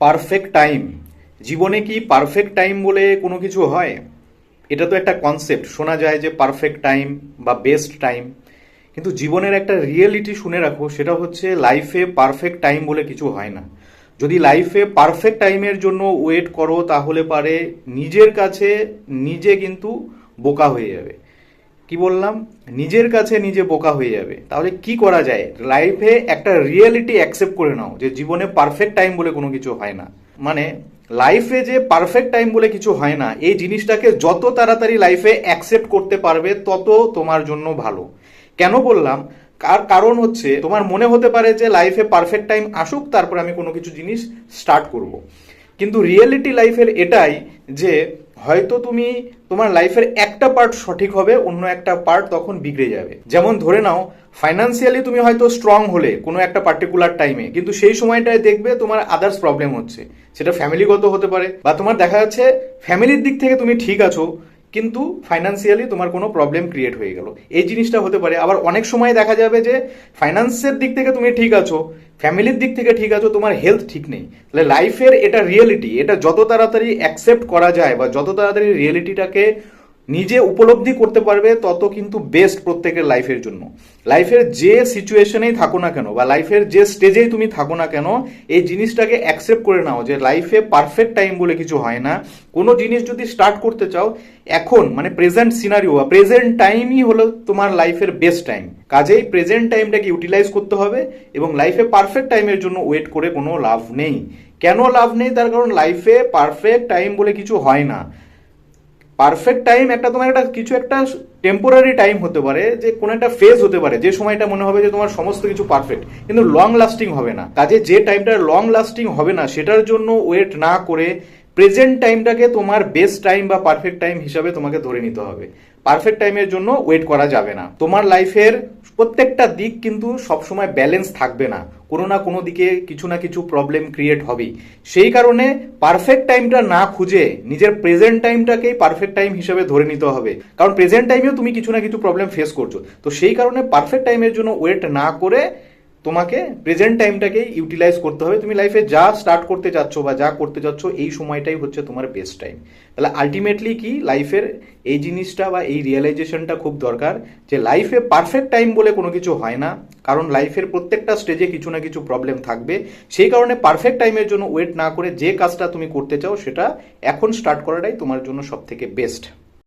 Perfect time, জীবনে কি perfect time বলে কোনো কিছু হয়? এটা তো একটা কনসেপ্ট, শোনা যায় যে পারফেক্ট টাইম বা বেস্ট টাইম, কিন্তু জীবনের একটা রিয়েলিটি শুনে রাখো, সেটা হচ্ছে লাইফে পারফেক্ট টাইম বলে কিছু হয় না। যদি লাইফে পারফেক্ট টাইমের জন্য ওয়েট করো তাহলে পারে নিজের কাছে নিজে কিন্তু বোকা হয়ে যাবে। কি বললাম? নিজের কাছে নিজে বোকা হয়ে যাবে। তাহলে কি করা যায়? লাইফে একটা রিয়েলিটি অ্যাকসেপ্ট করে নাও যে জীবনে পারফেক্ট টাইম বলে কোনো কিছু হয় না। মানে লাইফে যে পারফেক্ট টাইম বলে কিছু হয় না, এই জিনিসটাকে যত তাড়াতাড়ি লাইফে অ্যাকসেপ্ট করতে পারবে তত তোমার জন্য ভালো। কেন বললাম? কারণ হচ্ছে তোমার মনে হতে পারে যে লাইফে পারফেক্ট টাইম আসুক তারপর আমি কোনো কিছু জিনিস স্টার্ট করব, কিন্তু রিয়েলিটি লাইফের এটাই যে হয়তো তুমি তোমার লাইফের একটা পার্ট সঠিক হবে, অন্য একটা পার্ট তখন বিগড়ে যাবে। যেমন ধরে নাও, ফাইন্যান্সিয়ালি তুমি হয়তো স্ট্রং হলে কোনো একটা পার্টিকুলার টাইমে, কিন্তু সেই সময়টায় দেখবে তোমার আদার্স প্রবলেম হচ্ছে। সেটা ফ্যামিলিগত হতে পারে, বা তোমার দেখা যাচ্ছে ফ্যামিলির দিক থেকে তুমি ঠিক আছো কিন্তু ফাইন্যান্সিয়ালি তোমার কোনো প্রবলেম ক্রিয়েট হয়ে গেল। এই জিনিসটা হতে পারে। আবার অনেক সময় দেখা যাবে যে ফাইন্যান্সের দিক থেকে তুমি ঠিক আছো, ফ্যামিলির দিক থেকে ঠিক আছো, তোমার হেলথ ঠিক নেই। তাহলে লাইফের এটা রিয়েলিটি, এটা যত তাড়াতাড়ি অ্যাকসেপ্ট করা যায় বা যত তাড়াতাড়ি রিয়েলিটিটাকে নিজে উপলব্ধি করতে পারবে তত কিন্তু বেস্ট প্রত্যেকের লাইফের জন্য। লাইফের যে সিচুয়েশনেই থাকো না কেন বা লাইফের যে স্টেজেই তুমি থাকো না কেন, এই জিনিসটাকে অ্যাকসেপ্ট করে নাও যে লাইফে পারফেক্ট টাইম বলে কিছু হয় না। কোনো জিনিস যদি স্টার্ট করতে চাও, এখন মানে প্রেজেন্ট সিনারিও বা প্রেজেন্ট টাইমই হলো তোমার লাইফের বেস্ট টাইম। কাজেই প্রেজেন্ট টাইমটাকে ইউটিলাইজ করতে হবে এবং লাইফে পারফেক্ট টাইমের জন্য ওয়েট করে কোনো লাভ নেই। কেন লাভ নেই? তার কারণ লাইফে পারফেক্ট টাইম বলে কিছু হয় না। পারফেক্ট টাইম একটা তোমার একটা কিছু একটা টেম্পোরারি টাইম হতে পারে, যে কোনো একটা ফেজ হতে পারে যে সময়টা মনে হবে যে তোমার সমস্ত কিছু পারফেক্ট, কিন্তু লং লাস্টিং হবে না। কাজে যে টাইমটা লং লাস্টিং হবে না সেটার জন্য ওয়েট না করে প্রেজেন্ট টাইমটাকে তোমার বেস্ট টাইম বা পারফেক্ট টাইম হিসাবে তোমাকে ধরে নিতে হবে। পারফেক্ট টাইমের জন্য ওয়েট করা যাবে না। তোমার লাইফের প্রত্যেকটা দিক কিন্তু সবসময় ব্যালেন্স থাকবে না, কোনো না কোনো দিকে কিছু না কিছু প্রবলেম ক্রিয়েট হবেই। সেই কারণে পারফেক্ট টাইমটা না খুঁজে নিজের প্রেজেন্ট টাইমটাকেই পারফেক্ট টাইম হিসেবে ধরে নিতে হবে, কারণ প্রেজেন্ট টাইমেও তুমি কিছু না কিছু প্রবলেম ফেস করছো। তো সেই কারণে পারফেক্ট টাইমের জন্য ওয়েট না করে তোমাকে প্রেজেন্ট টাইমটাকেই ইউটিলাইজ করতে হবে। তুমি লাইফে যা স্টার্ট করতে চাচ্ছ বা যা করতে চাচ্ছ, এই সময়টাই হচ্ছে তোমার বেস্ট টাইম। তাহলে আলটিমেটলি কি লাইফের এই জিনিসটা বা এই রিয়েলাইজেশনটা খুব দরকার যে লাইফে পারফেক্ট টাইম বলে কোনো কিছু হয় না, কারণ লাইফের প্রত্যেকটা স্টেজে কিছু না কিছু প্রবলেম থাকবে। সেই কারণে পারফেক্ট টাইমের জন্য ওয়েট না করে যে কাজটা তুমি করতে চাও সেটা এখন স্টার্ট করাটাই তোমার জন্য সব থেকে বেস্ট।